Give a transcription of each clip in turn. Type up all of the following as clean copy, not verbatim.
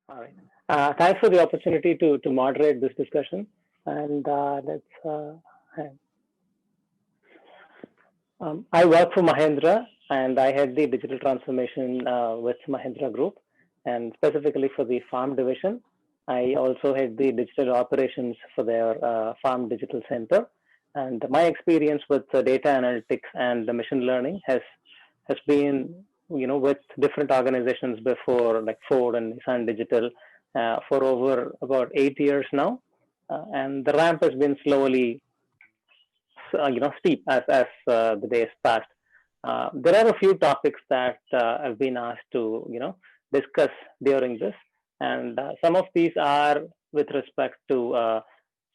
All right. Thanks for the opportunity to moderate this discussion. And I work for Mahindra, and I head the digital transformation with Mahindra Group, and specifically for the farm division. I also head the digital operations for their farm digital center. And my experience with data analytics and the machine learning has been, with different organizations before, like Ford and Nissan Digital, for over about 8 years now. And the ramp has been slowly steep as the days passed. There are a few topics that I've been asked to discuss during this, and some of these are with respect to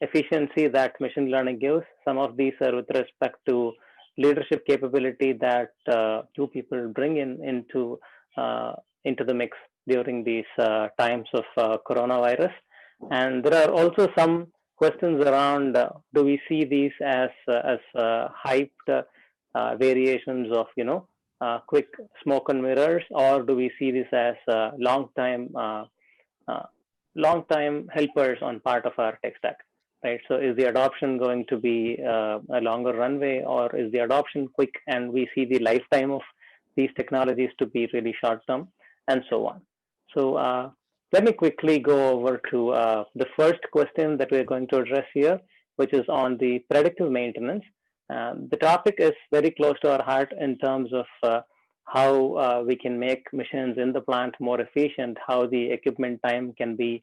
efficiency that machine learning gives. Some of these are with respect to leadership capability that two people bring into the mix during these times of coronavirus, and there are also some questions around do we see these as hyped variations of quick smoke and mirrors, or do we see this as uh, long time helpers on part of our tech stack, right? So is the adoption going to be a longer runway, or is the adoption quick and we see the lifetime of these technologies to be really short term, and so on. So let me quickly go over to the first question that we're going to address here, which is on the predictive maintenance. The topic is very close to our heart in terms of how we can make machines in the plant more efficient, how the equipment time can be,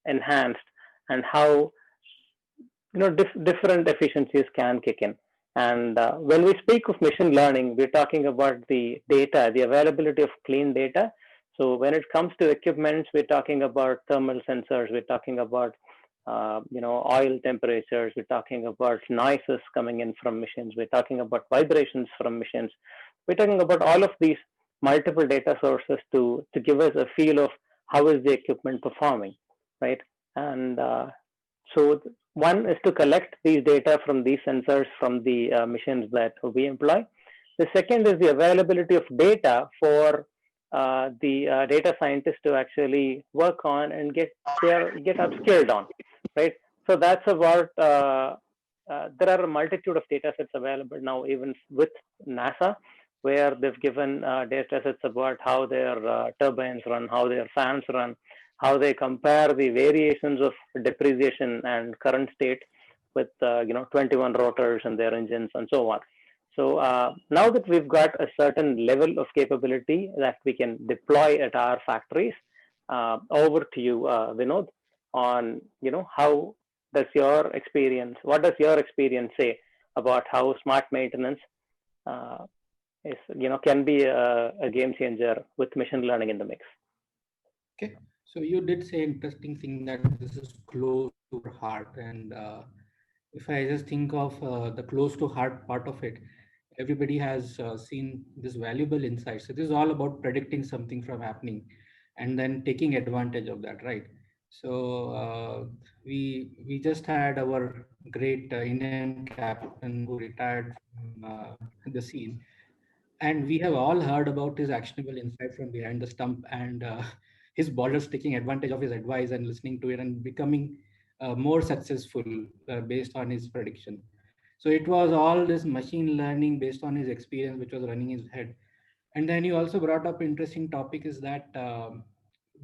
enhanced, and how different efficiencies can kick in. And when we speak of machine learning, we're talking about the data, the availability of clean data. So when it comes to equipments, we're talking about thermal sensors, we're talking about oil temperatures, we're talking about noises coming in from machines, we're talking about vibrations from machines, we're talking about all of these multiple data sources to give us a feel of how is the equipment performing, right? And so one is to collect these data from these sensors from the machines that we employ. The second is the availability of data for the data scientists to actually work on and get upskilled on, right? So that's about there are a multitude of data sets available now, even with NASA, where they've given data sets about how their turbines run, how their fans run, how they compare the variations of depreciation and current state with 21 rotors and their engines and so on. So now that we've got a certain level of capability that we can deploy at our factories, over to you, Vinod, on how does your experience, what does your experience say about how smart maintenance uh, is can be a game changer with machine learning in the mix. Okay, so you did say interesting thing that this is close to our heart, and if I just think of the close to heart part of it, everybody has seen this valuable insight. So this is all about predicting something from happening, and then taking advantage of that, right? So we just had our great Indian captain who retired from the scene, and we have all heard about his actionable insight from behind the stump, and his bowlers taking advantage of his advice and listening to it and becoming more successful based on his prediction. So it was all this machine learning based on his experience which was running his head. And then you also brought up interesting topic is that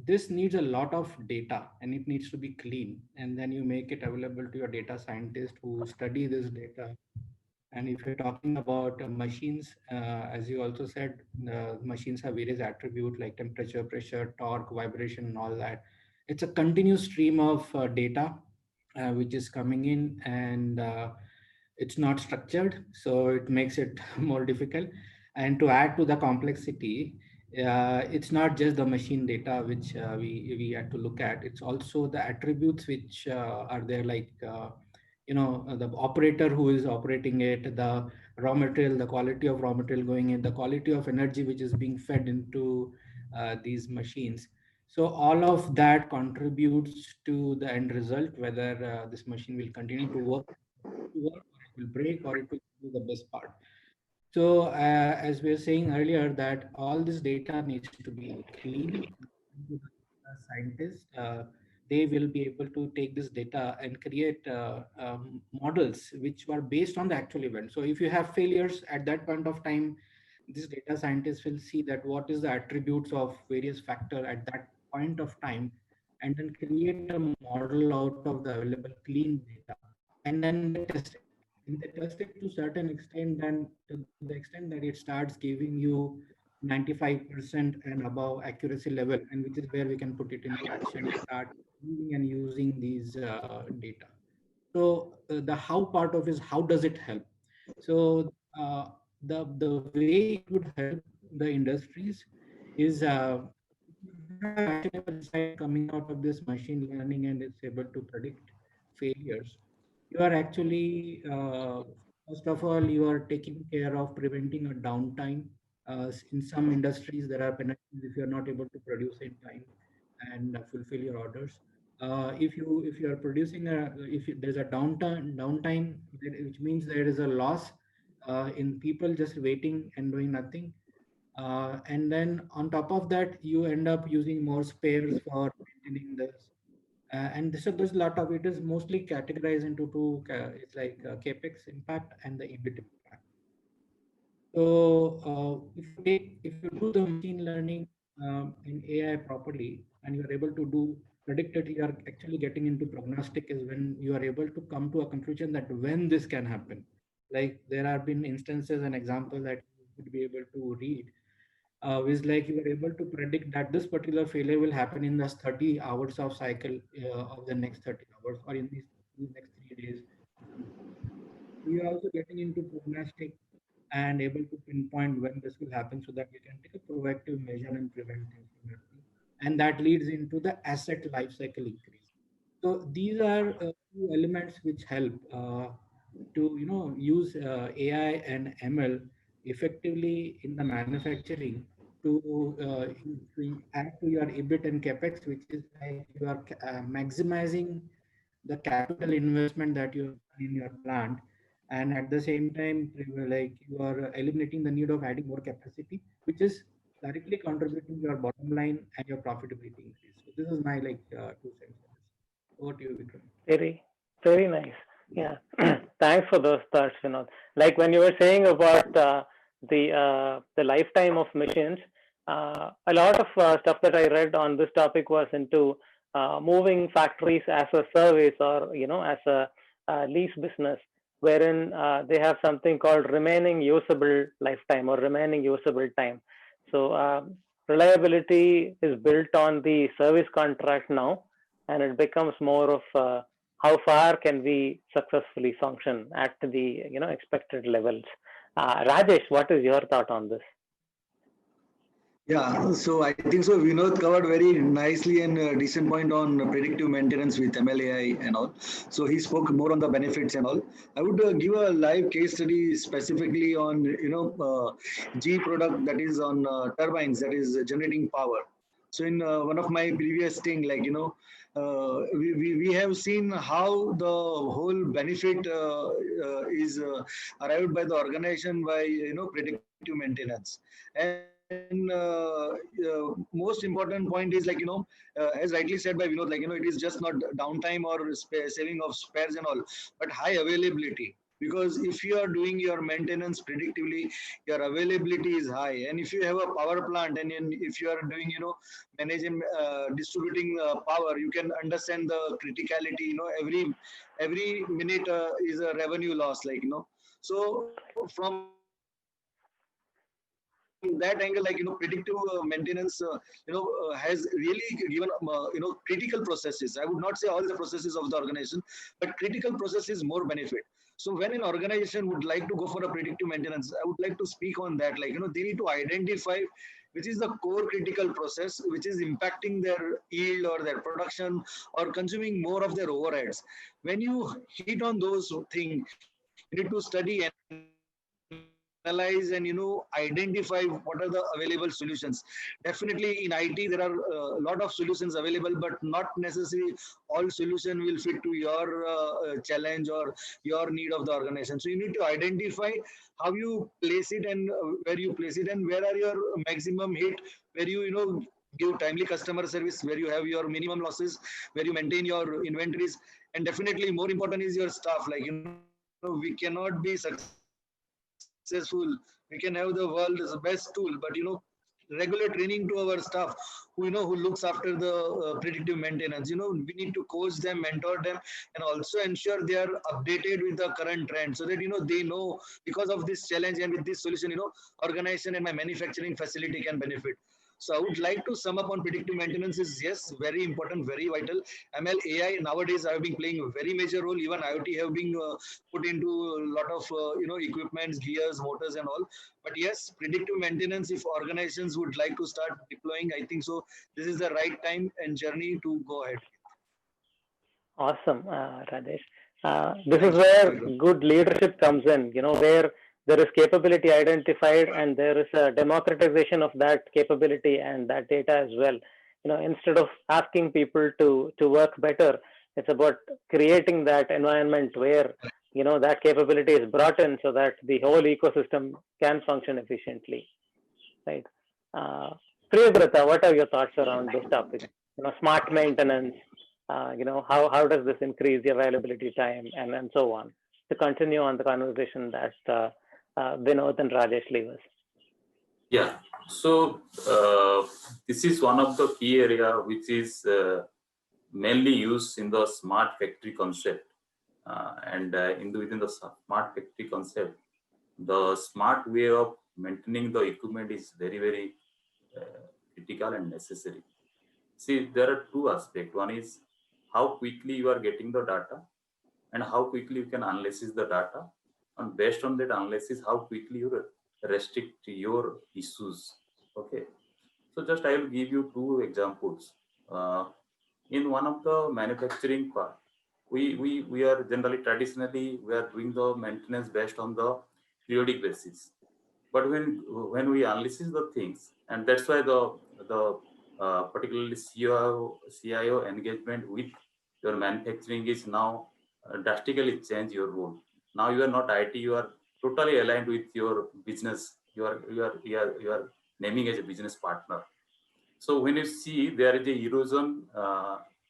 this needs a lot of data and it needs to be clean, and then you make it available to your data scientist who study this data. And if you're talking about machines, as you also said, machines have various attributes like temperature, pressure, torque, vibration, and all that. It's a continuous stream of data which is coming in, and it's not structured, so it makes it more difficult. And to add to the complexity, it's not just the machine data which we had to look at. It's also the attributes which are there, like the operator who is operating it, the raw material, the quality of raw material going in, the quality of energy which is being fed into these machines. So all of that contributes to the end result, whether this machine will continue to work, or it will break, or it will do the best part. So as we were saying earlier, that all this data needs to be clean. scientists, they will be able to take this data and create models which were based on the actual event. So if you have failures at that point of time, this data scientist will see that what is the attributes of various factor at that point of time, and then create a model out of the available clean data, and then they test it. And they test it to certain extent, then to the extent that it starts giving you 95% and above accuracy level, and which is where we can put it into action, start using and using these data. So the how part of is how does it help? So the way it would help the industries is if you have actionable insight coming out of this machine learning and it's able to predict failures, you are actually first of all you are taking care of preventing a downtime. In some industries, there are penalties if you are not able to produce in time and fulfill your orders. If you are producing there's a downtime, which means there is a loss in people just waiting and doing nothing. And then on top of that, you end up using more spares for maintaining this. And so there's a lot of it is mostly categorized into two. It's like capex impact and the EBIT impact. So if you do the machine learning in AI properly, and you are able to do predicted, you are actually getting into prognostic is when you are able to come to a conclusion that when this can happen. Like there have been instances and examples that you would be able to read, is like you are able to predict that this particular failure will happen in this 30 hours of cycle of the next 30 hours or in these next 3 days. We are also getting into prognostic and able to pinpoint when this will happen so that we can take a proactive measure and prevent things from happening. And that leads into the asset life cycle increase. So these are two elements which help to use AI and ML effectively in the manufacturing to add to your EBIT and capex, which is like you are maximizing the capital investment that you have done in your plant, and at the same time like you are eliminating the need of adding more capacity, which is directly contributing to your bottom line and your profitability increase. So this is my 2 cents on this. Over to you, Vikram. Very, very nice. Yeah. Thanks for those thoughts, Vinod. Like when you were saying about the lifetime of machines, a lot of stuff that I read on this topic was into moving factories as a service or as a lease business, wherein they have something called remaining usable lifetime or remaining usable time. So reliability is built on the service contract now, and it becomes more of how far can we successfully function at the expected levels. Rajesh, what is your thought on this? Yeah, so I think so. Vinod covered very nicely and decent point on predictive maintenance with MLAI and all. So he spoke more on the benefits and all. I would give a live case study specifically on G product that is on turbines that is generating power. So in one of my previous thing, we have seen how the whole benefit is arrived by the organization by predictive maintenance. And most important point is as rightly said by Vinod, it is just not downtime or saving of spares and all, but high availability. Because if you are doing your maintenance predictively, your availability is high. And if you have a power plant and if you are doing, managing, distributing power, you can understand the criticality. Every minute is a revenue loss. So from that angle, predictive maintenance, has really given, critical processes. I would not say all the processes of the organization, but critical processes more benefit. So when an organization would like to go for a predictive maintenance, I would like to speak on that. They need to identify which is the core critical process, which is impacting their yield or their production or consuming more of their overheads. When you hit on those things, you need to study, analyze, and identify what are the available solutions. Definitely in IT there are a lot of solutions available, but not necessarily all solution will fit to your challenge or your need of the organization. So you need to identify how you place it and where you place it and where are your maximum hit, where you give timely customer service, where you have your minimum losses, where you maintain your inventories, and definitely more important is your staff. Like, we cannot be successful. We can have the world's best tool, but regular training to our staff who who looks after the predictive maintenance. We need to coach them, mentor them, and also ensure they are updated with the current trend, so that they know because of this challenge and with this solution, organization and my manufacturing facility can benefit. So I would like to sum up on predictive maintenance is yes, very important, very vital. ML AI nowadays have been playing a very major role. Even IoT have been put into a lot of equipments, gears, motors, and all. But yes, predictive maintenance, if organizations would like to start deploying, I think so. This is the right time and journey to go ahead. Awesome, Rajesh. This is Thank you. where Vikram. good leadership comes in, where there is capability identified and there is a democratization of that capability and that data as well. Instead of asking people to work better, it's about creating that environment where, that capability is brought in so that the whole ecosystem can function efficiently, right? Uh, Priyabrata, what are your thoughts around this topic? Smart maintenance, how does this increase the availability time and so on, to continue on the conversation that Vinod and Rajesh leave us. Yeah, so this is one of the key area which is mainly used in the smart factory concept, and within the smart factory concept, the smart way of maintaining the equipment is very, very critical and necessary. See, there are two aspects. One is how quickly you are getting the data and how quickly you can analyze the data. And based on that analysis, how quickly you restrict your issues. Okay. So just I will give you two examples. In one of the manufacturing part, we are traditionally we are doing the maintenance based on the periodic basis. But when we analyze the things, and that's why the particularly CIO engagement with your manufacturing is now drastically change your role. Now you are not IT, you are totally aligned with your business. You are naming as a business partner. So when you see there is a erosion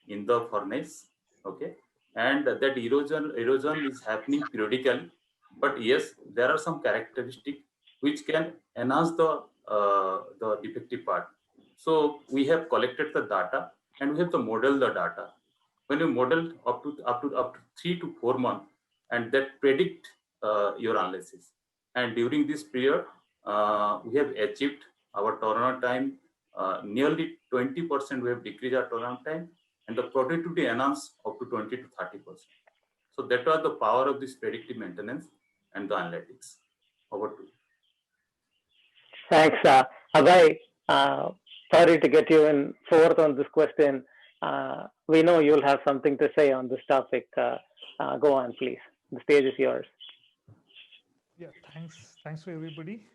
in the furnace, okay, and that erosion is happening periodically. But yes, there are some characteristics which can enhance the defective part. So we have collected the data and we have to model the data. When you model up to 3 to 4 months, and that predict your analysis. And during this period, we have achieved our turnaround time nearly 20%. We have decreased our turnaround time, and the productivity enhanced up to 20 to 30%. So that was the power of this predictive maintenance and the analytics. Over to you. Thanks, Abhay. Sorry to get you in fourth on this question. We know you'll have something to say on this topic. Go on, please. The stage is yours. Yeah, thanks to everybody,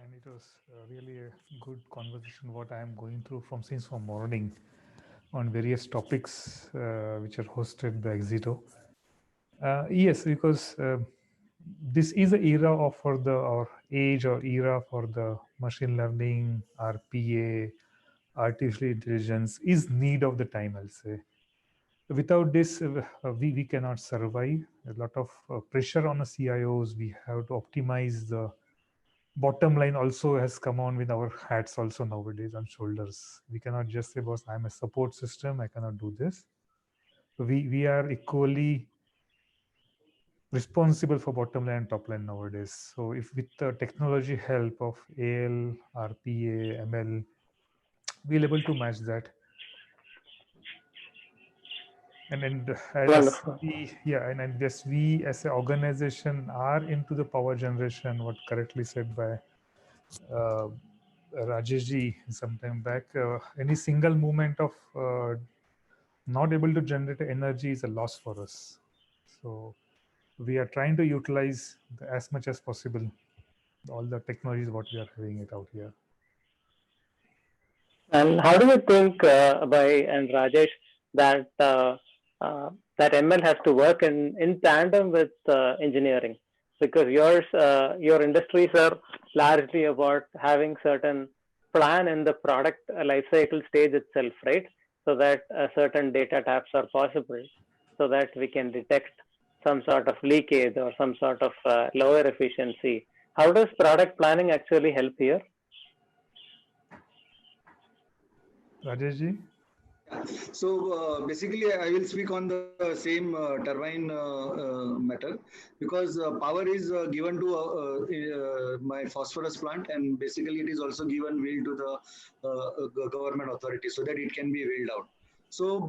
and it was really a good conversation what I am going through since morning on various topics which are hosted by Exito. Yes, because this is an era or age or era for the machine learning, RPA, artificial intelligence is need of the time, I'll say. Without this, we cannot survive. A lot of pressure on the CIOs. We have to optimize the bottom line. Also has come on with our hats also nowadays on shoulders. We cannot just say, boss, I'm a support system, I cannot do this. We are equally responsible for bottom line and top line nowadays. So if with the technology help of AL, RPA, ML, we're able to match that. And as we as an organization are into the power generation, what correctly said by Rajeshji some time back, any single moment of not able to generate energy is a loss for us. So we are trying to utilize as much as possible all the technologies what we are having it out here. And how do you think, Abhay and Rajesh, that that ML has to work in tandem with engineering? Because your industries are largely about having certain plan in the product lifecycle stage itself, right? So that certain data taps are possible, so that we can detect some sort of leakage or some sort of lower efficiency. How does product planning actually help here? Rajesh ji? So basically, I will speak on the same turbine matter, because power is given to my phosphorus plant, and basically it is also given wheel to the government authority so that it can be wheeled out. So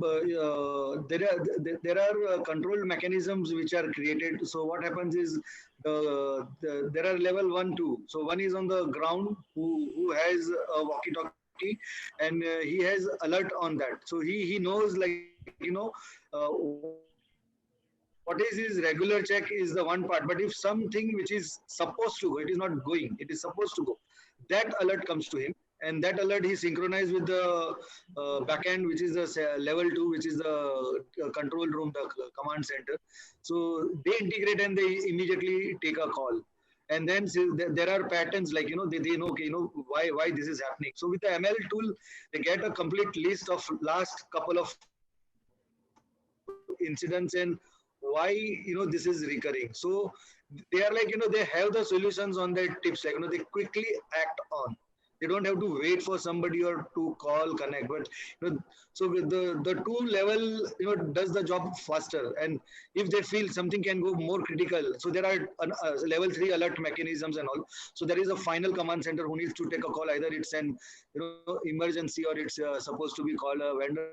there are control mechanisms which are created. So what happens is there are level 1, 2. So one is on the ground who has a walkie-talkie, and he has alert on that. So he knows, like, what is his regular check is the one part. But if something which is supposed to go, it is not going, it is supposed to go, that alert comes to him. And that alert he synchronized with the backend, which is the level 2, which is the control room, the command center. So they integrate and they immediately take a call. And then there are patterns, like, they know, okay, why this is happening. So with the ML tool, they get a complete list of last couple of incidents and why this is recurring. So they are like, they have the solutions on their tips, like, they quickly act on. They don't have to wait for somebody or to call, connect. But so with the tool level, does the job faster. And if they feel something can go more critical, so there are level 3 alert mechanisms and all. So there is a final command center who needs to take a call. Either it's an emergency, or it's supposed to be called a vendor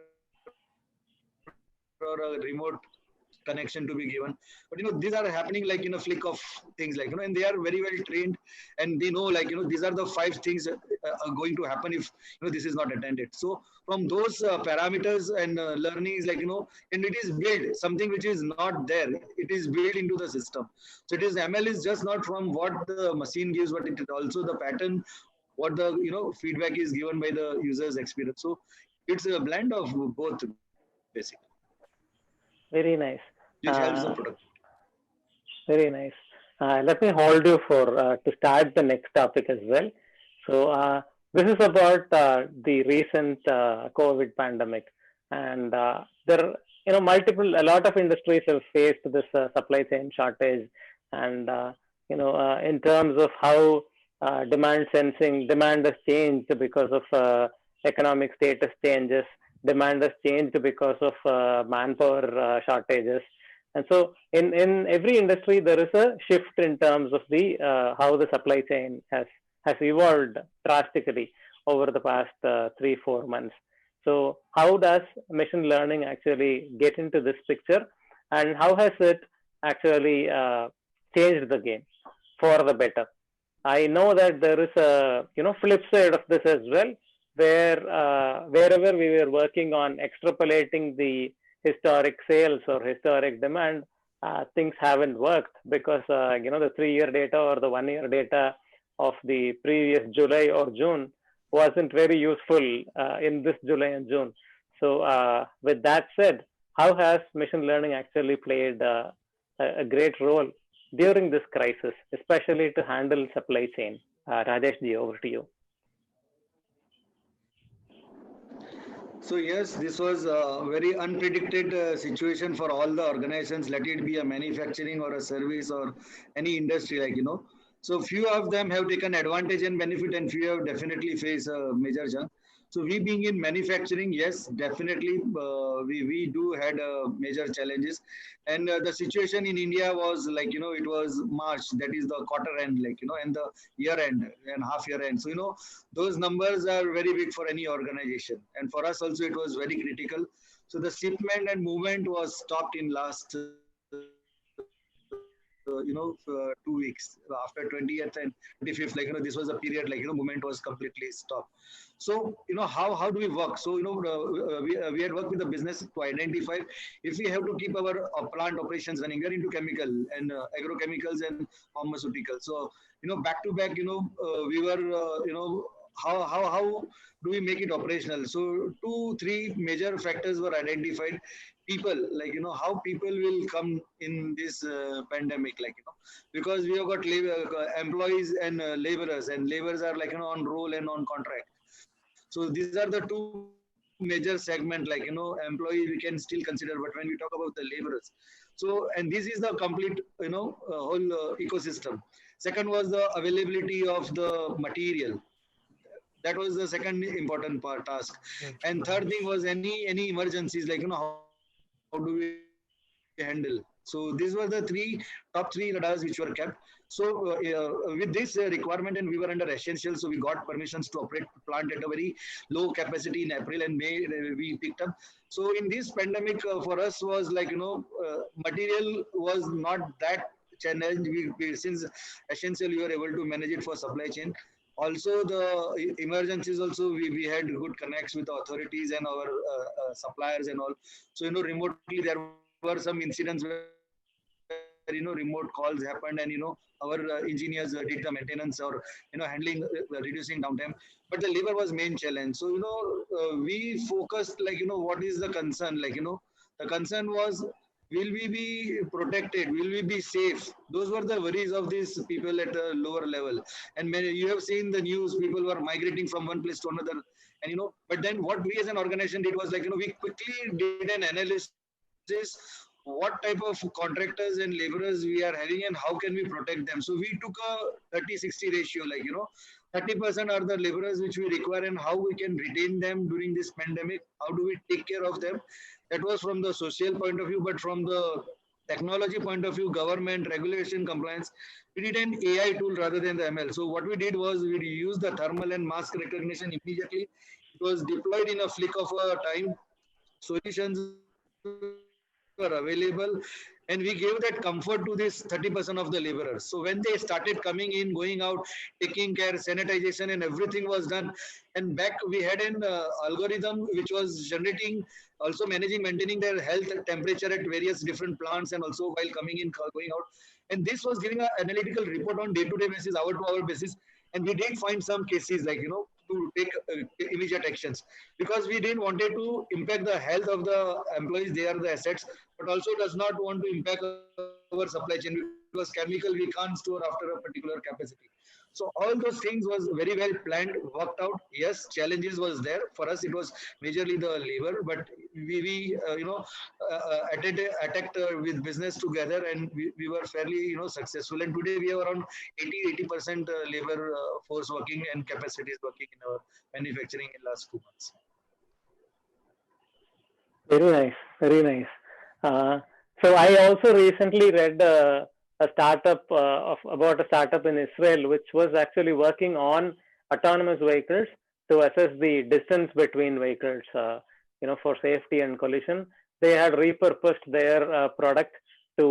or a remote connection to be given. But these are happening like in a flick of things, like, and they are very well trained, and they know, like, these are the 5 things that are going to happen if this is not attended. So from those parameters and learnings, like, and it is built something which is not there, it is built into the system. So it is ML is just not from what the machine gives, but it is also the pattern, what the feedback is given by the user's experience. So it's a blend of both, basically. Very nice. Which helps the product. Very nice. Let me hold you for to start the next topic as well. So this is about the recent COVID pandemic, and there, a lot of industries have faced this supply chain shortage, and in terms of how demand has changed because of economic status changes. Demand has changed because of manpower shortages. And so in every industry, there is a shift in terms of the how the supply chain has evolved drastically over the past 3-4 months. So how does machine learning actually get into this picture, and how has it actually changed the game for the better? I know that there is a flip side of this as well, where wherever we were working on extrapolating the historic sales or historic demand, things haven't worked because the 3-year data or the 1-year data of the previous July or June wasn't very useful in this July and June. So with that said, how has machine learning actually played a great role during this crisis, especially to handle supply chain? Rajesh ji, over to you. So yes, this was a very unpredicted situation for all the organizations, let it be a manufacturing or a service or any industry, like, So few of them have taken advantage and benefit, and few have definitely faced a major chunk. So we being in manufacturing, yes, definitely we do had major challenges. And the situation in India was like, it was March, that is the quarter end, like, and the year end and half year end. So, those numbers are very big for any organization. And for us also, it was very critical. So the shipment and movement was stopped in last 2 weeks after 20th and 25th, like, this was a period, like, movement was completely stopped. So, how do we work? So, we had worked with the business to identify if we have to keep our plant operations running. We are into chemical and agrochemicals and pharmaceuticals. So, back to back, we were, how do we make it operational? So 2-3 major factors were identified. People, like, how people will come in this pandemic, like, because we have got employees and laborers, and laborers are like, on roll and on contract. So these are the two major segment, like, employee we can still consider, but when we talk about the laborers. So, and this is the complete, whole ecosystem. Second was the availability of the material. That was the second important task. Right. And third thing was any emergencies, like, how do we handle? So these were the top three radars which were kept. So with this requirement, and we were under essential, so we got permissions to operate plant at a very low capacity in April and May. We picked up. So in this pandemic, for us was like, material was not that challenge. Since essential, we were able to manage it for supply chain. Also, the emergencies also, we had good connects with the authorities and our suppliers and all. So, remotely there were some incidents where, remote calls happened, and, our engineers did the maintenance, or, handling, reducing downtime. But the labor was main challenge. So, we focused, like, what is the concern? Like, the concern was, will we be protected? Will we be safe? Those were the worries of these people at a lower level. And you have seen the news, people were migrating from one place to another. And, but then what we as an organization did was, like, we quickly did an analysis, what type of contractors and laborers we are having and how can we protect them. So we took a 30-60 ratio, like, 30% are the laborers which we require and how we can retain them during this pandemic. How do we take care of them? That was from the social point of view, but from the technology point of view, government, regulation, compliance, we did an AI tool rather than the ML. So what we did was we used the thermal and mask recognition immediately. It was deployed in a flick of a time. Solutions were available, and we gave that comfort to this 30% of the laborers. So when they started coming in, going out, taking care, sanitization and everything was done. And back we had an algorithm which was generating, also managing, maintaining their health temperature at various different plants, and also while coming in, going out. And this was giving an analytical report on day-to-day basis, hour-to-hour basis. And we did find some cases, like, to take immediate actions, because we didn't wanted to impact the health of the employees. They are the assets, but also does not want to impact our supply chain, because chemical we can't store after a particular capacity. So all those things was very well planned, worked out. Yes, challenges was there. For us, it was majorly the labor, but we attacked with business together, and we were fairly, successful. And today we have around 80% labor force working and capacities working in our manufacturing in last 2 months. Very nice, very nice. So I also recently read a startup about a startup in Israel, which was actually working on autonomous vehicles to assess the distance between vehicles, for safety and collision. They had repurposed their product to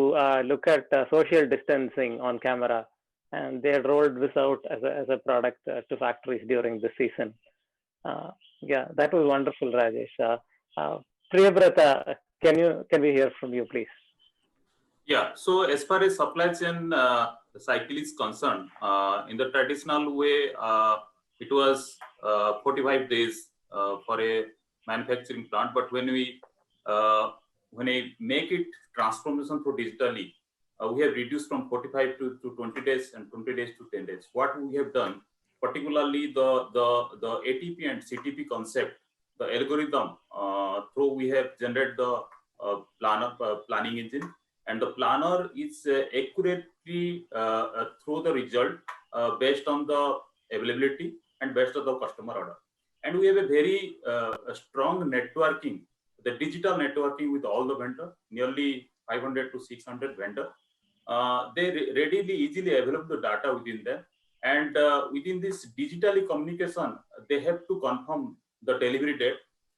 look at social distancing on camera, and they had rolled this out as a product to factories during the season. Yeah, that was wonderful, Rajesh. Priyabrata, can we hear from you, please? Yeah, so as far as supply chain cycle is concerned, in the traditional way, it was 45 days for a manufacturing plant. But when we make it transformation for digitally, we have reduced from 45 to 20 days and 20 days to 10 days. What we have done, particularly the ATP and CTP concept, the algorithm, through we have generated the planning engine. And the planner is accurately through the result based on the availability and based on the customer order. And we have a very strong networking, the digital networking with all the vendors, nearly 500 to 600 vendors. They readily, easily available the data within them. And within this digitally communication, they have to confirm the delivery date,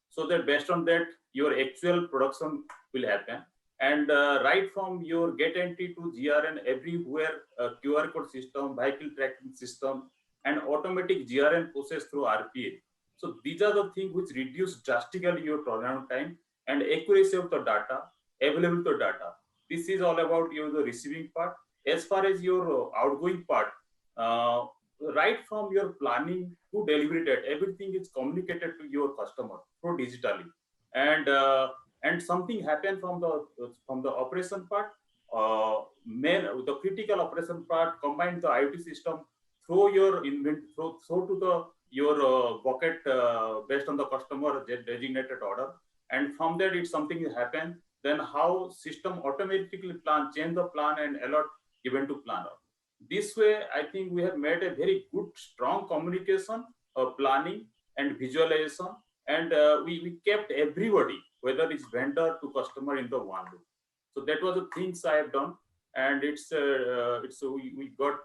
so that based on that, your actual production will happen. And right from your get entry to GRN, everywhere QR code system, vehicle tracking system, and automatic GRN process through RPA. So these are the things which reduce drastically your turnaround time and accuracy of the data, available to data. This is all about the receiving part. As far as your outgoing part, right from your planning to delivery date, everything is communicated to your customer through digitally. And something happened from the operation part, the critical operation part, combined the IoT system throw your throw to the your bucket based on the customer designated order, and from that, if something happen, then how system automatically change the plan and alert event to planner. This way, I think we have made a very good, strong communication, planning, and visualization, and we kept everybody, whether it's vendor to customer, in the one loop. So that was the things I have done, and it's we got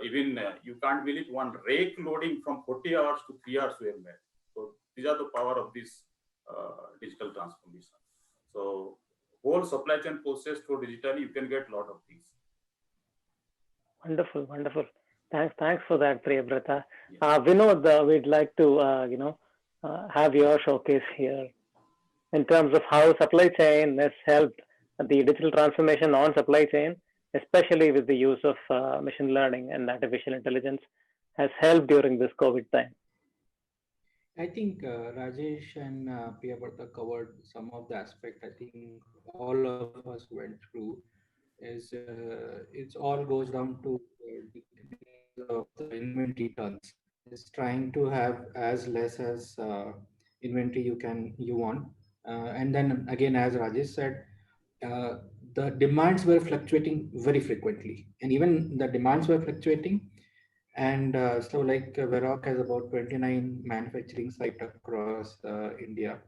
even you can't believe one rake loading from 40 hours to 3 hours we have made. So these are the power of this digital transformation. So whole supply chain process through digitally, you can get a lot of things. Wonderful, wonderful. Thanks for that, Priyabrata. Yeah. Vinod, we'd like to have your showcase here in terms of how supply chain has helped the digital transformation on supply chain, especially with the use of machine learning and artificial intelligence, has helped during this COVID time. I think Rajesh and Priyabrata covered some of the aspect. I think all of us went through is it all goes down to decrease of the inventory turns. Is trying to have as less as inventory you want, and then again, as Rajesh said, uh, the demands were fluctuating very frequently, and even the demands were fluctuating. And so, like Varroc has about 29 manufacturing sites across India,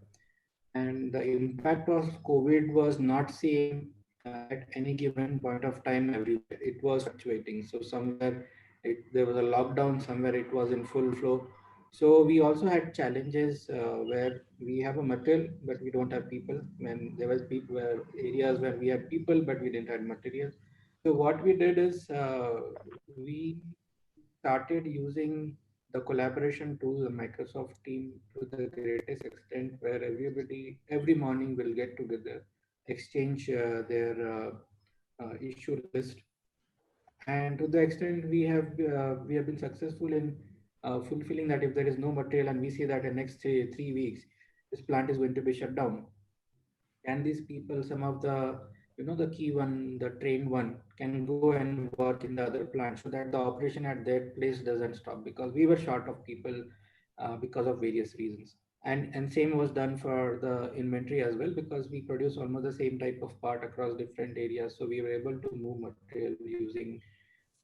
and the impact of COVID was not same at any given point of time everywhere. It was fluctuating. So somewhere there was a lockdown, somewhere it was in full flow. So we also had challenges where we have a material, but we don't have people. When there was people areas where we had people, but we didn't have material. So what we did is we started using the collaboration tool, the Microsoft team, to the greatest extent, where everybody every morning will get together, exchange their issue list, and to the extent we have been successful in fulfilling that. If there is no material and we see that in next 3 weeks this plant is going to be shut down, can these people, some of the the key one, the trained one, can go and work in the other plant so that the operation at that place doesn't stop, because we were short of people because of various reasons. And same was done for the inventory as well, because we produce almost the same type of part across different areas, so we were able to move material using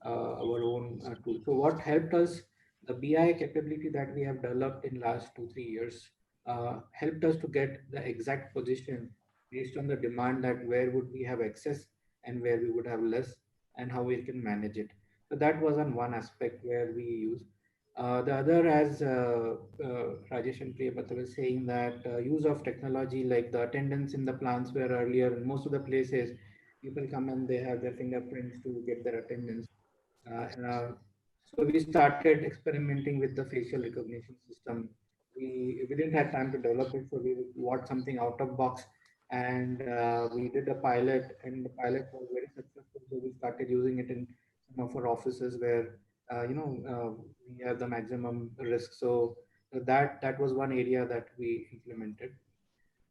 our own tool. So what helped us, the BI capability that we have developed in last 2-3 years helped us to get the exact position based on the demand, that where would we have excess and where we would have less, and how we can manage it. So that was on one aspect where we use. The other, as Rajesh and Priyabrata was saying, that use of technology, like the attendance in the plants, where earlier in most of the places people come and they have their fingerprints to get their attendance. So we started experimenting with the facial recognition system. We didn't have time to develop it, so we bought something out of box, and we did a pilot, and the pilot was very successful. So we started using it in some of our offices where we have the maximum risk. So that was one area that we implemented.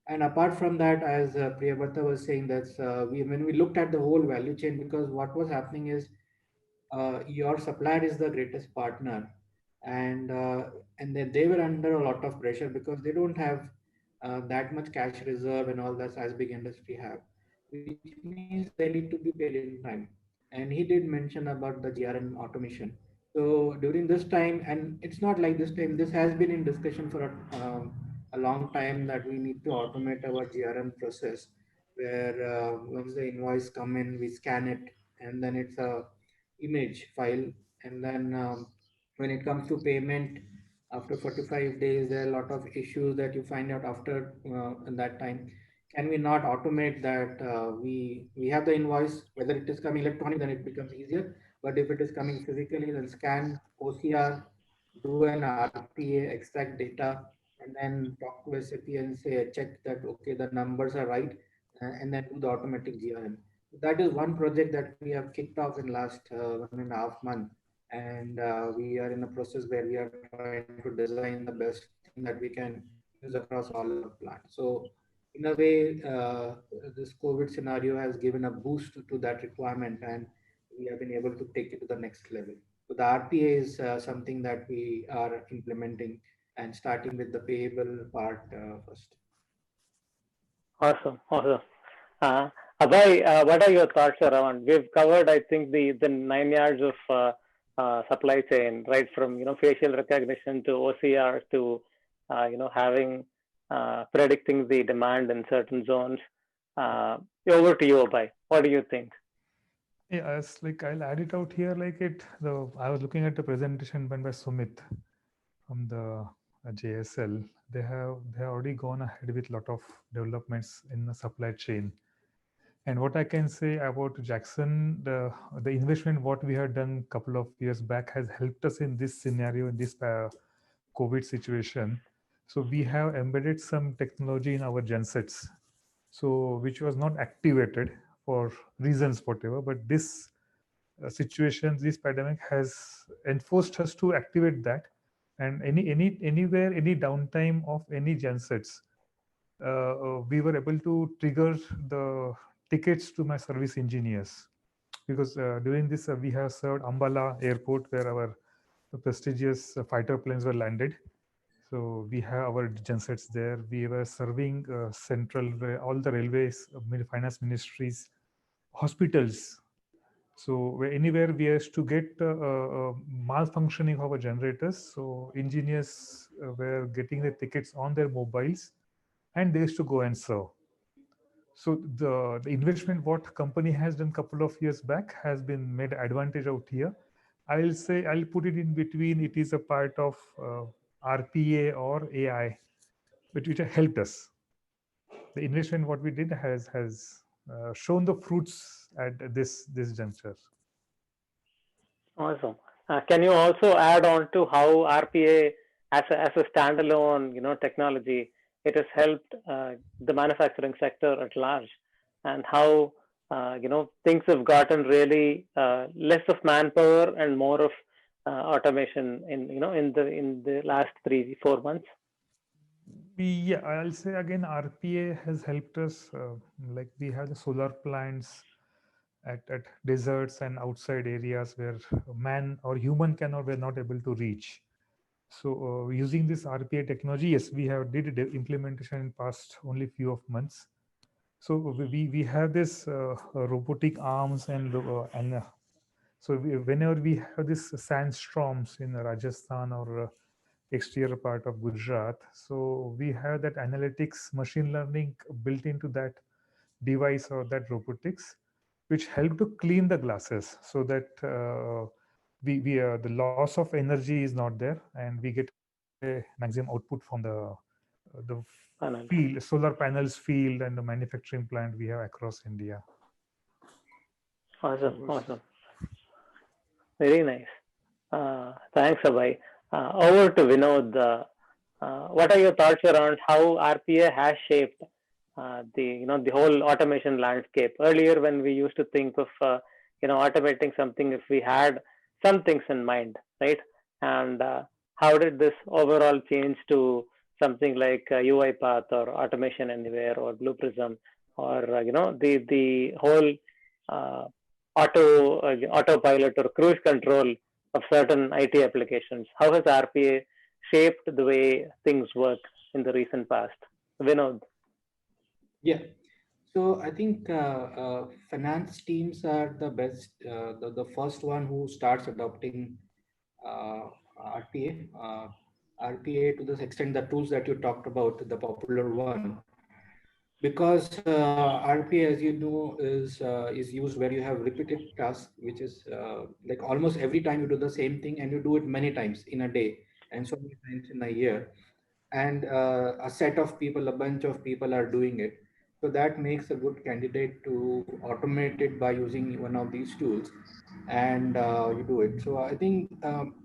And apart from that, as Priyabrata was saying, that's when we looked at the whole value chain, because what was happening is your supplier is the greatest partner, and then they were under a lot of pressure because they don't have that much cash reserve and all that as big industry have, which means they need to be paid in time. And he did mention about the GRN automation. So during this time, and it's not like this time, this has been in discussion for a long time, that we need to automate our GRN process, where once the invoice come in, we scan it, and then it's a image file, and then when it comes to payment after 45 days, there are a lot of issues that you find out after in that time. Can we not automate that? We have the invoice, whether it is coming electronic, then it becomes easier, but if it is coming physically, then scan OCR, do an RPA, extract data, and then talk to SAP and say, check that okay, the numbers are right, and then do the automatic GRM. That is one project that we have kicked off in last 1.5 months, and we are in a process where we are trying to design the best thing that we can use across all our plants. So in a way, this COVID scenario has given a boost to that requirement, and we have been able to take it to the next level. So the RPA is something that we are implementing and starting with the payable part first. Awesome, awesome. Uh, Abhay, what are your thoughts around? We've covered, I think, the 9 yards of supply chain, right from facial recognition to OCR to having predicting the demand in certain zones. Over to you, Abhay. What do you think? Yeah, as like I'll add it out here. Like it, the I was looking at the presentation done by Sumit from the JSL. They have already gone ahead with a lot of developments in the supply chain. And what I can say about Jackson, the investment what we had done a couple of years back has helped us in this scenario, in this COVID situation. So we have embedded some technology in our gensets, so which was not activated for reasons whatever. But this situation, this pandemic has enforced us to activate that. And anywhere, any downtime of any gensets, we were able to trigger the tickets to my service engineers, because during this we have served Ambala airport where our prestigious fighter planes were landed. So we have our gensets there. We were serving central all the railways, finance ministries, hospitals. So anywhere we used to get malfunctioning of our generators, so engineers were getting the tickets on their mobiles, and they used to go and serve. So the investment what company has done couple of years back has been made advantage out here. I'll say I'll put it in between. It is a part of RPA or AI, which helped us. The investment what we did has shown the fruits at this juncture. Awesome. Can you also add on to how RPA as a standalone, technology, it has helped the manufacturing sector at large, and how things have gotten really less of manpower and more of automation in the last 3-4 months. Yeah, I'll say again, RPA has helped us. Like we have the solar plants at deserts and outside areas where man or human cannot were not able to reach. So using this RPA technology, yes, we have did implementation in past only few of months. So we have this robotic arms and so whenever we have this sandstorms in Rajasthan or exterior part of Gujarat, so we have that analytics machine learning built into that device or that robotics, which help to clean the glasses so that we the loss of energy is not there, and we get a maximum output from the Panels. field, solar panels field, and the manufacturing plant we have across India. Awesome, awesome. Very nice. Thanks, Abhay. Over to Vinod. What are your thoughts around how RPA has shaped the whole automation landscape? Earlier, when we used to think of automating something, if we had some things in mind, right? And how did this overall change to something like UiPath or Automation Anywhere or Blue Prism, or the whole uh, autopilot or cruise control of certain IT applications? How has RPA shaped the way things work in the recent past? Vinod. Yeah. So I think finance teams are the best, the first one who starts adopting RPA. RPA to the extent the tools that you talked about, the popular one, because RPA, as you know, is used where you have repeated tasks, which is like almost every time you do the same thing and you do it many times in a day and so many times in a year, and a set of people, a bunch of people are doing it. So that makes a good candidate to automate it by using one of these tools, and you do it. So I think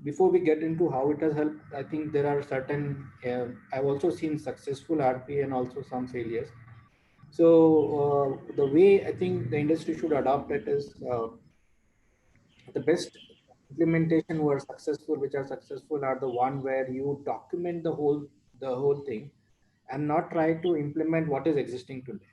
before we get into how it has helped, I think there are certain, I've also seen successful RPA and also some failures. So the way I think the industry should adopt it is the best implementation who are successful, which are successful, are the one where you document the whole thing and not try to implement what is existing today.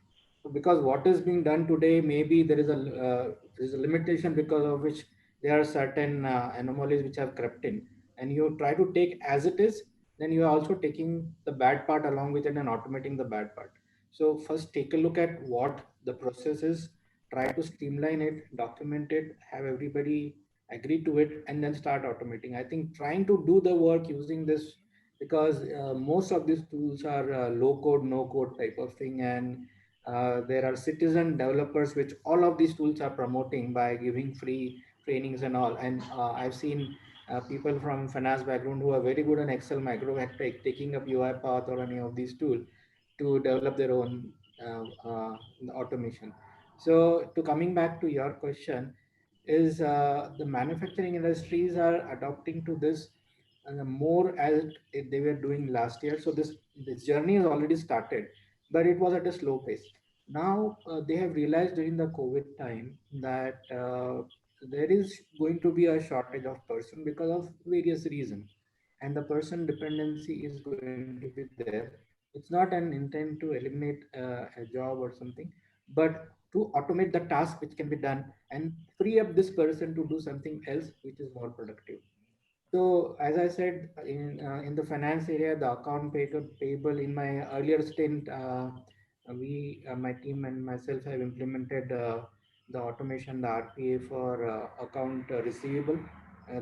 So because what is being done today, maybe there is a limitation because of which there are certain anomalies which have crept in, and you try to take as it is, then you are also taking the bad part along with it and automating the bad part. So first take a look at what the process is, try to streamline it, document it, have everybody agree to it, and then start automating. I think trying to do the work using this, because most of these tools are low code, no code type of thing, and there are citizen developers which all of these tools are promoting by giving free trainings and all. And I've seen people from finance background who are very good on Excel, Micromatic, taking up UiPath or any of these tools to develop their own automation. So to coming back to your question, is the manufacturing industries are adopting to this more as they were doing last year. So this journey has already started, but it was at a slow pace. Now they have realized during the COVID time that there is going to be a shortage of person because of various reasons, and the person dependency is going to be there. It's not an intent to eliminate a job or something, but to automate the task which can be done and free up this person to do something else which is more productive. So as I said, in the finance area, the account payable in my earlier stint, my team and myself have implemented the automation, the RPA for account receivable.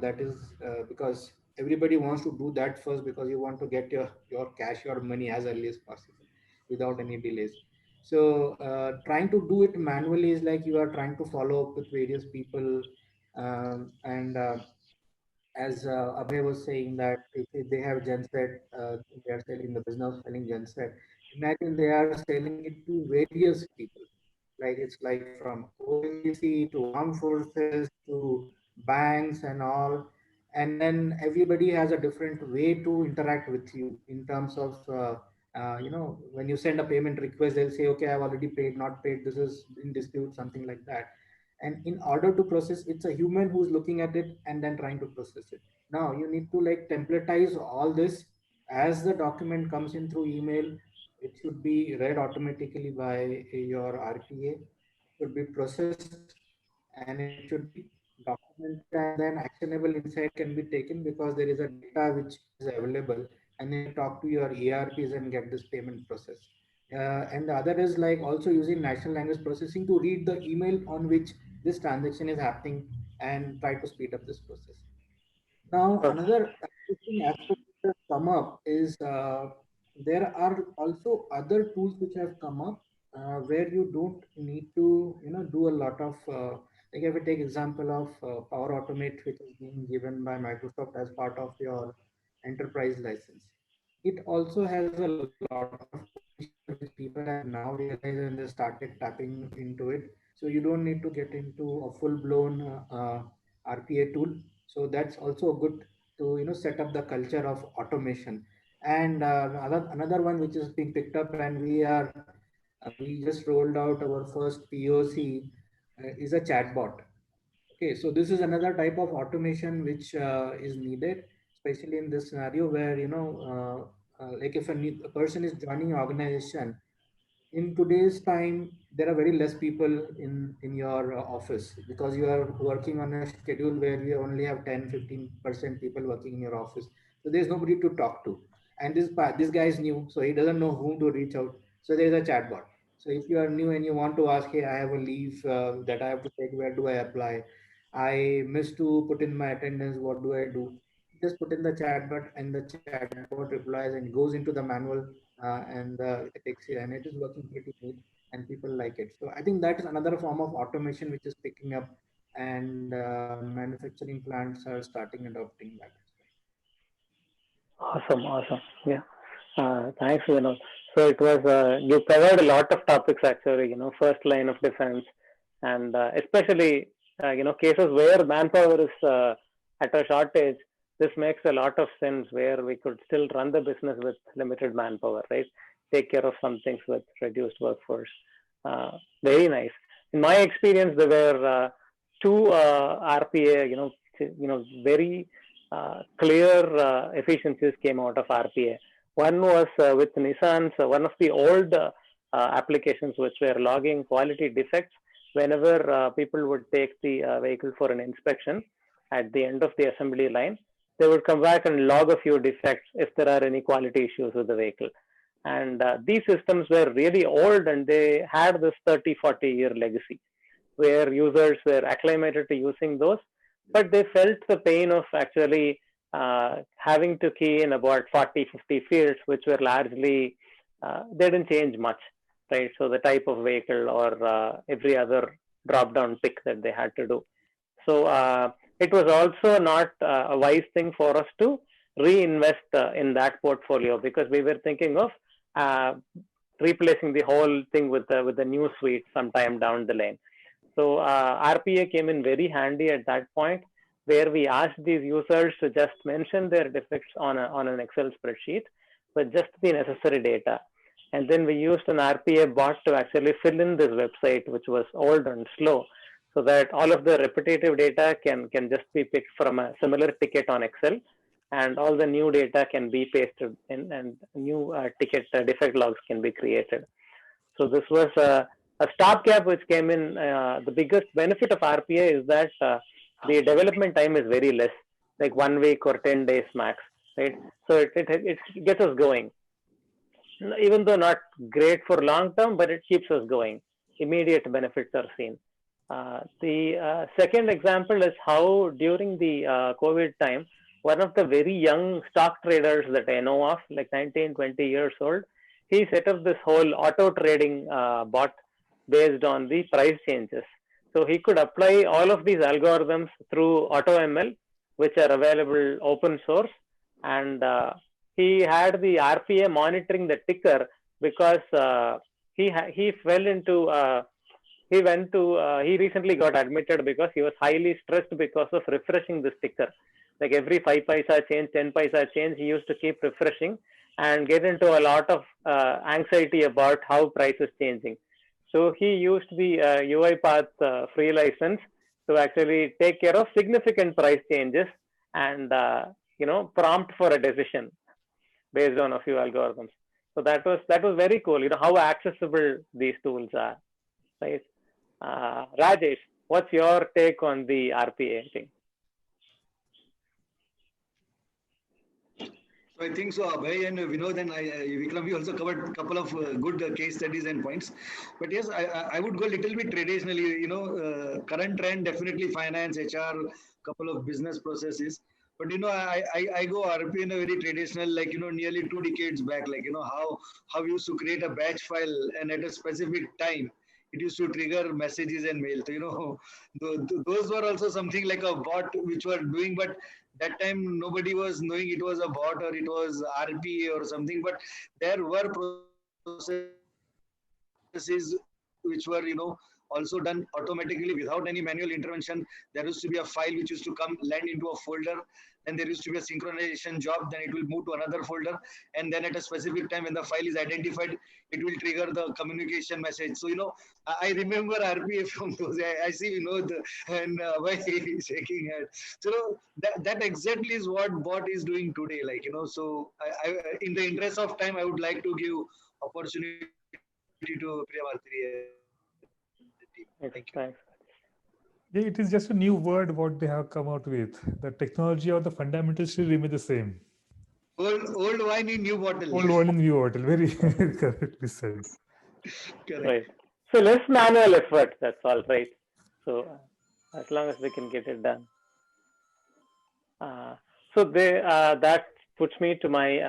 That is because everybody wants to do that first, because you want to get your cash, your money as early as possible without any delays. So trying to do it manually is like you are trying to follow up with various people, and as Abhay was saying, that if they have genset, they are selling the business of selling genset. Imagine they are selling it to various people. Like it's like from ONGC to armed forces to banks and all. And then everybody has a different way to interact with you in terms of, when you send a payment request, they'll say, okay, I've already paid, not paid, this is in dispute, something like that. And in order to process, it's a human who's looking at it and then trying to process it. Now you need to like templatize all this. As the document comes in through email, it should be read automatically by your RPA, should be processed, and it should be documented, and then actionable insight can be taken because there is a data which is available, and then you talk to your ERPs and get this payment process. And the other is like also using natural language processing to read the email on which this transaction is happening and try to speed up this process. Now, another interesting aspect that has come up is there are also other tools which have come up where you don't need to, do a lot of, like if we take example of Power Automate, which is being given by Microsoft as part of your enterprise license. It also has a lot of potential which people have now realized and they started tapping into it. So you don't need to get into a full-blown RPA tool. So that's also good to set up the culture of automation. And another one which is being picked up, and we just rolled out our first POC, is a chatbot. Okay, so this is another type of automation which is needed, especially in this scenario where like if a person is joining an organization. In today's time, there are very less people in your office because you are working on a schedule where you only have 10-15% people working in your office. So there's nobody to talk to, and this guy is new, so he doesn't know whom to reach out. So there's a chatbot. So if you are new and you want to ask, hey, I have a leave that I have to take, where do I apply? I missed to put in my attendance, what do I do? Just put in the chatbot, and the chatbot replies and goes into the manual, and it takes it, and it is working pretty good, and people like it. So I think that is another form of automation which is picking up, and manufacturing plants are starting adopting that. Awesome, awesome. Yeah. Thanks, Vinod. So it was, you covered a lot of topics actually, first line of defense, and especially, cases where manpower is at a shortage. This makes a lot of sense where we could still run the business with limited manpower, right? Take care of some things with reduced workforce. Very nice. In my experience, there were two RPA, very clear efficiencies came out of RPA. One was with Nissan's one of the old applications which were logging quality defects whenever people would take the vehicle for an inspection at the end of the assembly line, they would come back and log a few defects if there are any quality issues with the vehicle. And these systems were really old, and they had this 30-40 year legacy where users were acclimated to using those, but they felt the pain of actually having to key in about 40-50 fields, which were largely, they didn't change much, right? So the type of vehicle or every other drop-down pick that they had to do. So it was also not a wise thing for us to reinvest in that portfolio, because we were thinking of replacing the whole thing with the new suite sometime down the lane. So RPA came in very handy at that point, where we asked these users to just mention their defects on an Excel spreadsheet with just the necessary data. And then we used an RPA bot to actually fill in this website, which was old and slow, so that all of the repetitive data can just be picked from a similar ticket on Excel, and all the new data can be pasted in, and new ticket defect logs can be created. So this was a stopgap which came in. The biggest benefit of RPA is that the development time is very less, like 1 week or 10 days max, right? So it gets us going, even though not great for long term, but it keeps us going. Immediate benefits are seen. The second example is how during the COVID time, one of the very young stock traders that I know of, like 19, 20 years old, he set up this whole auto trading bot based on the price changes. So he could apply all of these algorithms through AutoML, which are available open source. And he had the RPA monitoring the ticker, because he fell into, he recently got admitted because he was highly stressed because of refreshing this ticker. Like every 5 paisa change, 10 paisa change, he used to keep refreshing and get into a lot of anxiety about how price is changing. So he used the UiPath free license to actually take care of significant price changes and prompt for a decision based on a few algorithms. So that was very cool. How accessible these tools are, right? Rajesh, what's your take on the RPA thing? So I think so, Abhay and Vinod and Vikram, we also covered a couple of good case studies and points. But yes, I would go a little bit traditionally, current trend, definitely finance, HR, couple of business processes. But, I go RP in a very traditional, like, nearly 2 decades back, like, how we used to create a batch file, and at a specific time, it used to trigger messages and mail. So, those were also something like a bot which were doing, but that time nobody was knowing it was a bot or it was RPA or something, but there were processes which were, also done automatically without any manual intervention. There used to be a file which used to come, land into a folder, and there used to be a synchronization job, then it will move to another folder, and then at a specific time when the file is identified, it will trigger the communication message. So, I remember RPA from those. I see Vinod and why he's shaking head. So that exactly is what bot is doing today. Like, so I, in the interest of time, I would like to give opportunity to Priyavarthi. Thank you. Thanks. Yeah, it is just a new word what they have come out with. The technology or the fundamentals still remain the same. Old wine in new bottle. Old wine in new bottle. Very correctly said. Correct. Right. So less manual effort. That's all, right? So as long as we can get it done. So that puts me to my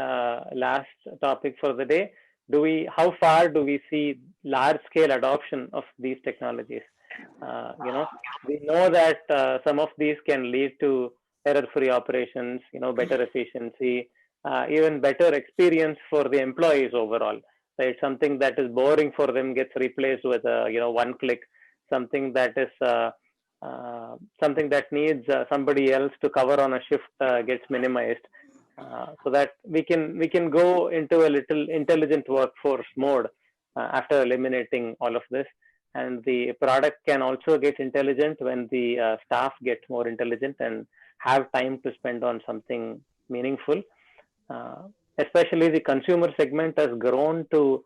last topic for the day. How far do we see large-scale adoption of these technologies? We know that some of these can lead to error-free operations, better efficiency, even better experience for the employees overall. Right? Something that is boring for them gets replaced with a one click. Something that is something that needs somebody else to cover on a shift gets minimized. So that we can go into a little intelligent workforce mode after eliminating all of this, and the product can also get intelligent when the staff get more intelligent and have time to spend on something meaningful. Especially the consumer segment has grown to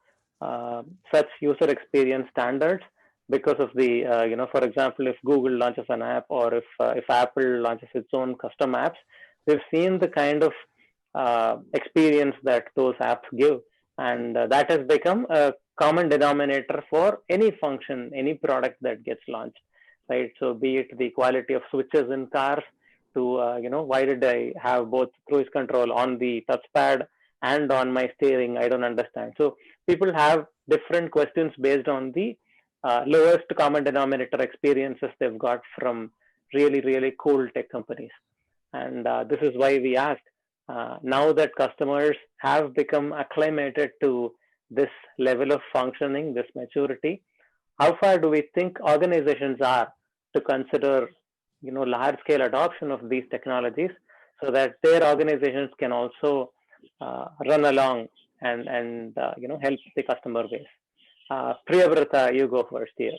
such user experience standards because of the, for example, if Google launches an app, or if Apple launches its own custom apps, we've seen the kind of experience that those apps give. And that has become a common denominator for any function, any product that gets launched, right? So be it the quality of switches in cars, to, why did I have both cruise control on the touchpad and on my steering? I don't understand. So people have different questions based on the lowest common denominator experiences they've got from really, really cool tech companies. And this is why we asked, now that customers have become acclimated to this level of functioning, this maturity, how far do we think organizations are to consider, large scale adoption of these technologies, so that their organizations can also run along and help the customer base? Priyavrata, you go first here.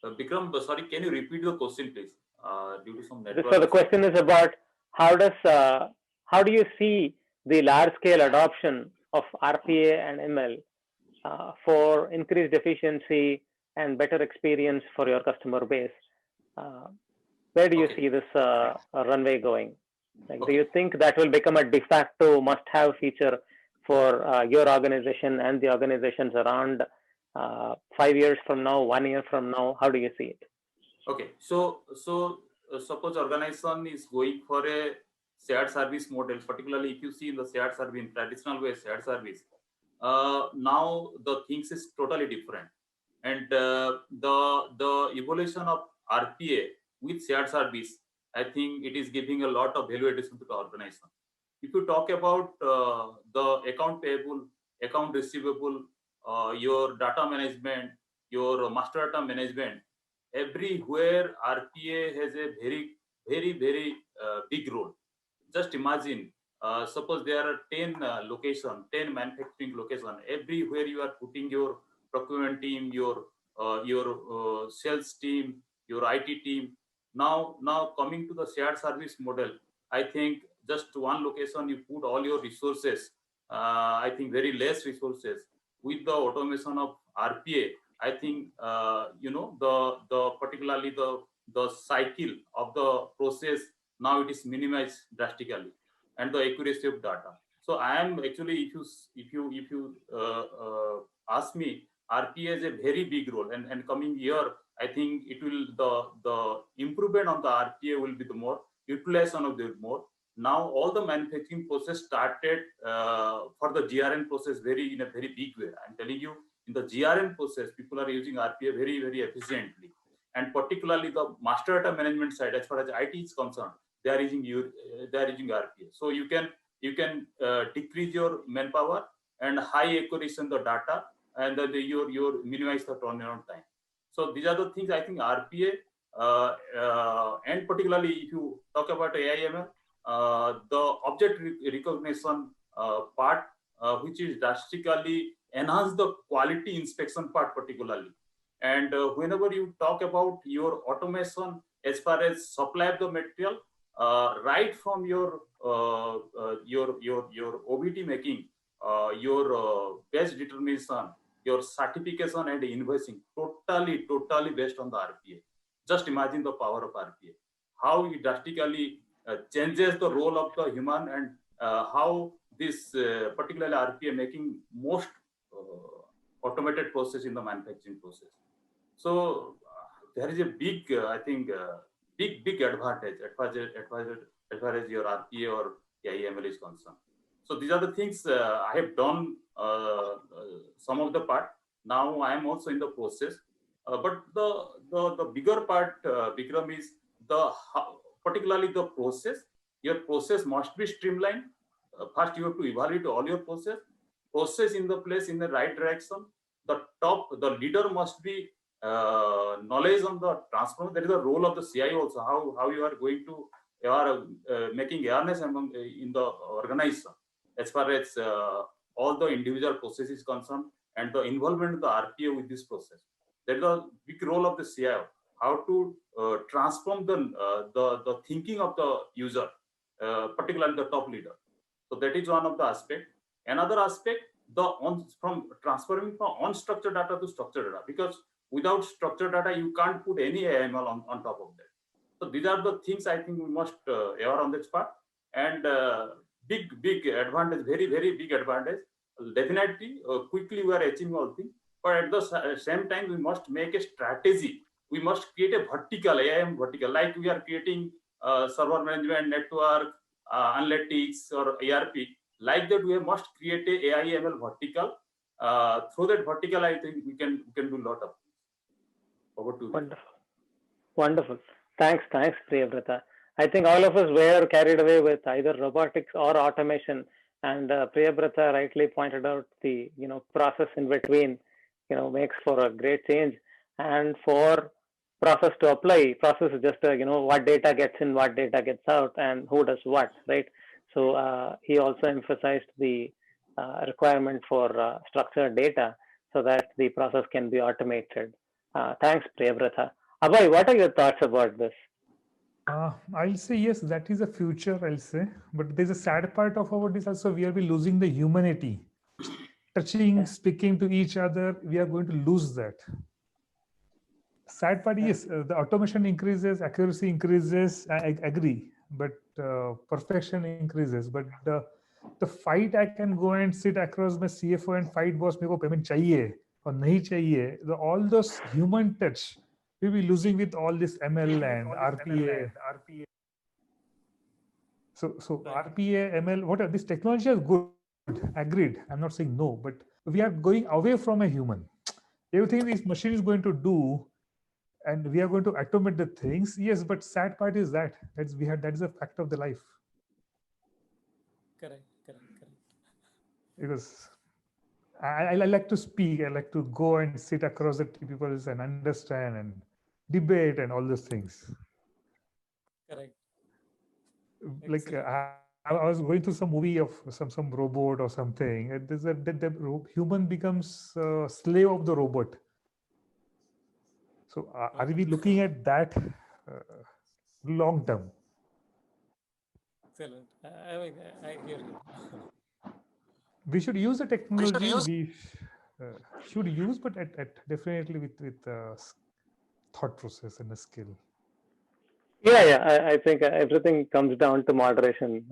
Bikram, sorry, can you repeat the question, please? Due to some network. So the question is about how do you see the large-scale adoption of RPA and ML for increased efficiency and better experience for your customer base? Where do you see this runway going? Like, do you think that will become a de facto must-have feature for your organization and the organizations around 5 years from now, 1 year from now? How do you see it? Okay, so suppose organization is going for a shared service model, particularly if you see in the shared service, in traditional way shared service. Now the things is totally different, and the evolution of RPA with shared service, I think it is giving a lot of value addition to the organization. If you talk about the account payable, account receivable, your data management, your master data management, everywhere RPA has a very, very, very big role. Just imagine, suppose there are 10 locations, 10 manufacturing locations. Everywhere you are putting your procurement team, your sales team, your IT team. Now coming to the shared service model, I think just one location you put all your resources. I think very less resources. With the automation of RPA, I think the particularly the cycle of the process now it is minimized drastically, and the accuracy of data. So I am actually, if you ask me, RPA is a very big role, and coming year I think it will the improvement on the RPA will be the more, utilization of the more. Now all the manufacturing process started for the GRN process in a very big way. I'm telling you, in the GRN process, people are using RPA very, very efficiently, and particularly the master data management side, as far as IT is concerned, they are using RPA. So you can decrease your manpower and high accuracy in the data, and then you minimize the turnaround time. So these are the things I think RPA, and particularly if you talk about AI/ML, the object recognition part, which is drastically enhance the quality inspection part particularly. And whenever you talk about your automation as far as supply of the material, right from your OBT making, your best determination, your certification and invoicing, totally based on the RPA. Just imagine the power of RPA, how it drastically changes the role of the human, and how this particularly RPA making most automated process in the manufacturing process. So there is a big, I think, big advantage as far as your RPA or AI/ML is concerned. So these are the things I have done some of the part. Now I am also in the process, but the bigger part, Bikram, is particularly the process. Your process must be streamlined. First, you have to evaluate all your process in the place in the right direction. The leader must be knowledge on the transformation. That is the role of the CIO also. How you are going to, you are making awareness among in the organization as far as all the individual processes concerned, and the involvement of the RPA with this process. That is the big role of the CIO. How to transform the thinking of the user particularly the top leader. So that is one of the aspect. Another aspect, from transferring from unstructured data to structured data, because without structured data, you can't put any AML on top of that. So these are the things I think we must err on this part. And big advantage, very big advantage. Definitely, quickly we are achieving all things. But at the same time, we must make a strategy. We must create a vertical, AIM vertical, like we are creating server management, network, analytics, or ERP. Like that, we must create a AI/ML vertical. Through that vertical, I think we can do a lot of things. Over to you. Wonderful. Wonderful. Thanks, Priyavrata. I think all of us were carried away with either robotics or automation, and Priyavrata rightly pointed out the process in between, makes for a great change. And for process to apply, process is just what data gets in, what data gets out, and who does what, right? So he also emphasized the requirement for structured data so that the process can be automated. Thanks, Priyavrata. Abhay, what are your thoughts about this? I'll say yes, that is a future, I'll say. But there's a sad part of our this also, we are losing the humanity. Touching, speaking to each other, we are going to lose that. Sad part is the automation increases, accuracy increases, I agree. But perfection increases. But the fight I can go and sit across my CFO and fight, boss, meko payment chahiye or nahi chahiye. All those human touch, we'll be losing with all this ML and RPA. So RPA, ML, whatever, this technology is good, agreed. I'm not saying no, but we are going away from a human. Everything this machine is going to do, and we are going to automate the things. Yes, but sad part is that that is a fact of the life. Correct. Because I like to speak, I like to go and sit across the people and understand and debate and all those things. Correct. Like I was going through some movie of some robot or something. And the human becomes slave of the robot. So are we looking at that long term? Excellent. I hear you. We should use the technology. We should use, but definitely with thought process and a skill. Yeah. I think everything comes down to moderation.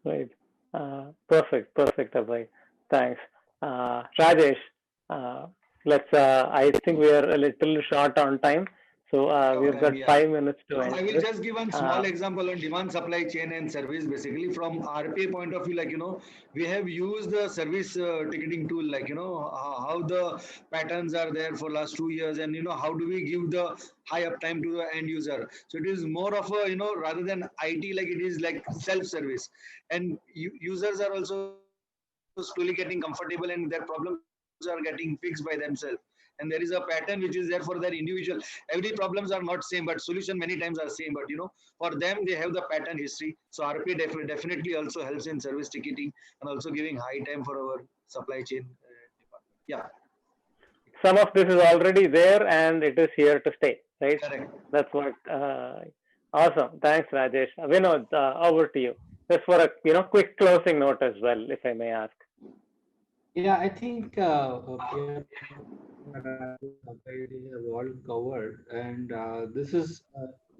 Right. Perfect, Abhay. Thanks. Rajesh, I think we are a little short on time. So we've got 5 minutes to end. I will just give one small example on demand, supply chain and service. Basically, from RPA point of view, we have used the service ticketing tool, how the patterns are there for last 2 years, and how do we give the high uptime to the end user. So it is more of a rather than IT, like it is like self-service, and users are also slowly getting comfortable, and their problems are getting fixed by themselves. And there is a pattern which is there for their individual. Every problems are not same, but solution many times are same. But for them, they have the pattern history. So RPA definitely also helps in service ticketing and also giving high time for our supply chain department. Yeah. Some of this is already there, and it is here to stay, right? Correct. That's what. Awesome. Thanks, Rajesh. Vinod, over to you. Just for a quick closing note as well, if I may ask. Yeah, I think they have all covered, and this is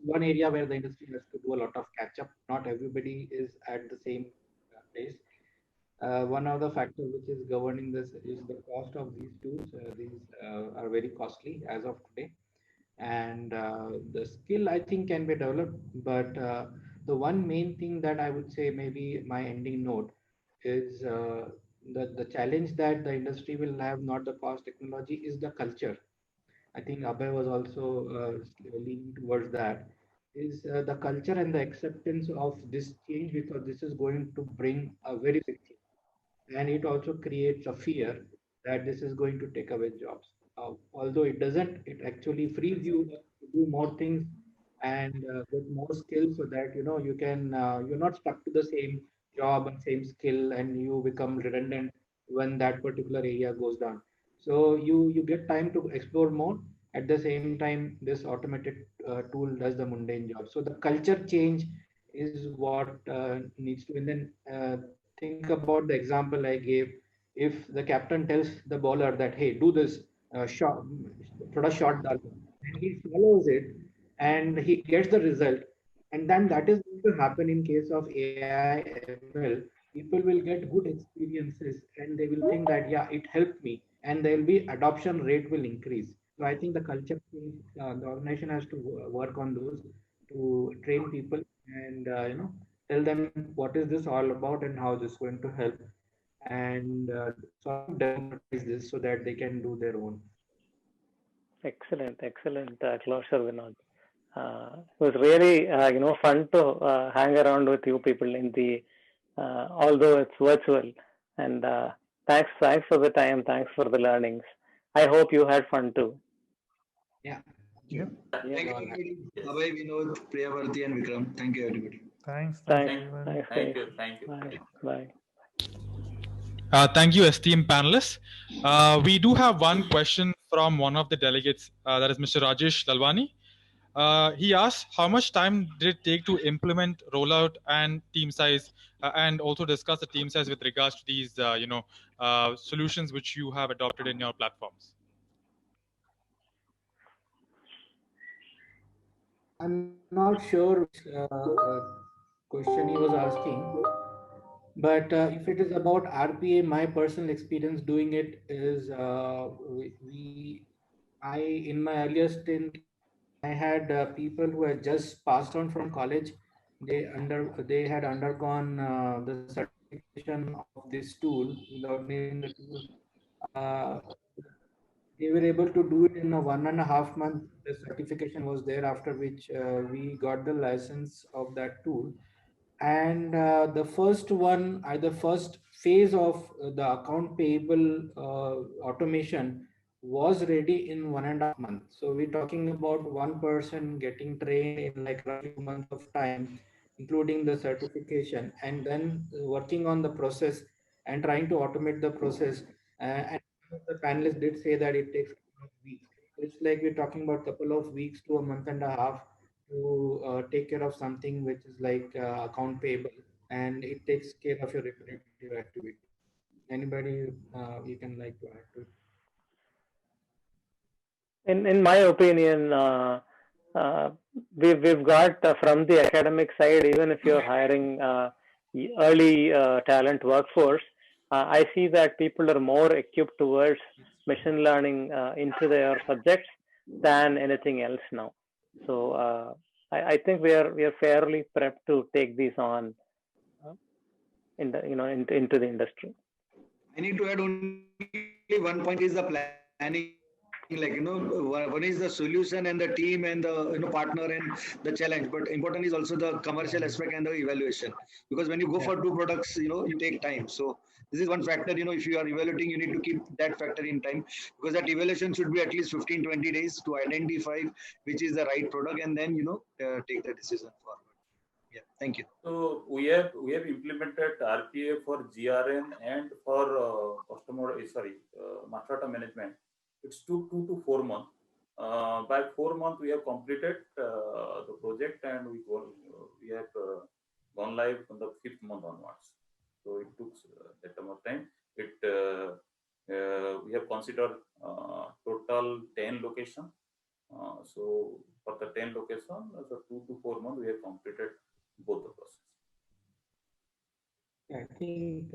one area where the industry has to do a lot of catch up. Not everybody is at the same place. One of the factors which is governing this is the cost of these tools. These are very costly as of today, and the skill I think can be developed. But the one main thing that I would say, maybe my ending note, is the challenge that the industry will have, not the cost technology, is the culture. I think Abhay was also leaning towards that, is the culture and the acceptance of this change, because this is going to bring a very big change. And it also creates a fear that this is going to take away jobs. Although it doesn't, it actually frees you to do more things and get more skills, so that you can you're not stuck to the same job and same skill, and you become redundant when that particular area goes down. So you get time to explore more, At the same time, this automated tool does the mundane job. So the culture change is what needs to. And then think about the example I gave. If the captain tells the bowler that, hey, do this shot, thoda shot dalo, and he follows it and he gets the result, and then that is going to happen in case of AI ML. People will get good experiences and they will think that, yeah, it helped me, and there will be adoption rate will increase. So I think the culture change, the organization has to work on those to train people and tell them what is this all about and how this is going to help, and sort of democratize this so that they can do their own. Excellent, excellent closure, Vinod. It was really fun to hang around with you people in the although it's virtual. And thanks for the time. Thanks for the learnings. I hope you had fun too. Yeah. Yep. Thank you, everybody. Bye-bye, Vinod, Priyavarti, and Vikram. Thank you, everybody. Thanks. Thanks. Everyone. Thanks. Thank you. Thank you. Bye. Bye. Thank you, esteemed panelists. We do have one question from one of the delegates, that is Mr. Rajesh Lalwani. He asked, how much time did it take to implement rollout and team size, and also discuss the team size with regards to these, solutions which you have adopted in your platforms? I'm not sure which question he was asking, but if it is about RPA, my personal experience doing it is I in my earlier stint, I had people who had just passed on from college. They had undergone the certification of this tool without needing the tool. Uh, they were able to do it in a 1.5 month. The certification was there, after which we got the license of that tool. And the first one, the first phase of the account payable automation was ready in 1.5 months. So we're talking about one person getting trained in like roughly 2 months of time, including the certification, and then working on the process and trying to automate the process. And the panelists did say that it takes a couple of weeks. It's like we're talking about a couple of weeks to a month and a half to take care of something which is like account payable, and it takes care of your repetitive activity. Anybody you can like to add to it? In my opinion, uh, we've got from the academic side, even if you're hiring early talent workforce, I see that people are more equipped towards machine learning into their subjects than anything else now. So I think we are fairly prepped to take these on in the into the industry. I need to add only one point is the planning. Like one is the solution and the team and the partner and the challenge. But important is also the commercial aspect and the evaluation. Because when you go for two products, you take time. So this is one factor. If you are evaluating, you need to keep that factor in time, because that evaluation should be at least 15-20 days to identify which is the right product, and then take the decision forward. Yeah, thank you. So we have implemented RPA for GRN and for master data management. It's took 2 to 4 months. By 4 months, we have completed the project, and we have gone live from the 5th month onwards. So it took that amount of time. We have considered total 10 locations. So for the 10 locations, so 2 to 4 months, we have completed both the process. I think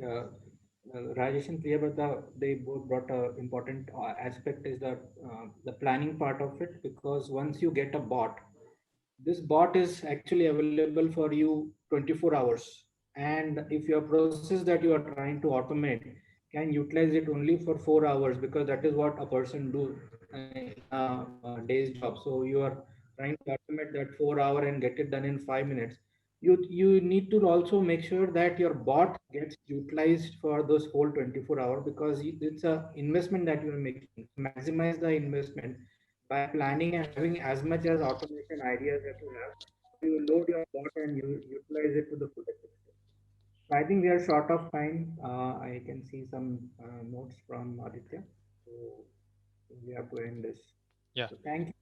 Rajesh and Priyabrata, they both brought an important aspect is the planning part of it, because once you get a bot, this bot is actually available for you 24 hours. And if your process that you are trying to automate can utilize it only for 4 hours, because that is what a person do in a day's job. So you are trying to automate that 4 hour and get it done in 5 minutes. You need to also make sure that your bot gets utilized for those whole 24 hours, because it's a investment that you're making. Maximize the investment by planning and having as much as automation ideas that you have. You load your bot and you utilize it to the full extent. So I think we are short of time. I can see some notes from Aditya. So we have to end this. Yeah. So thank you.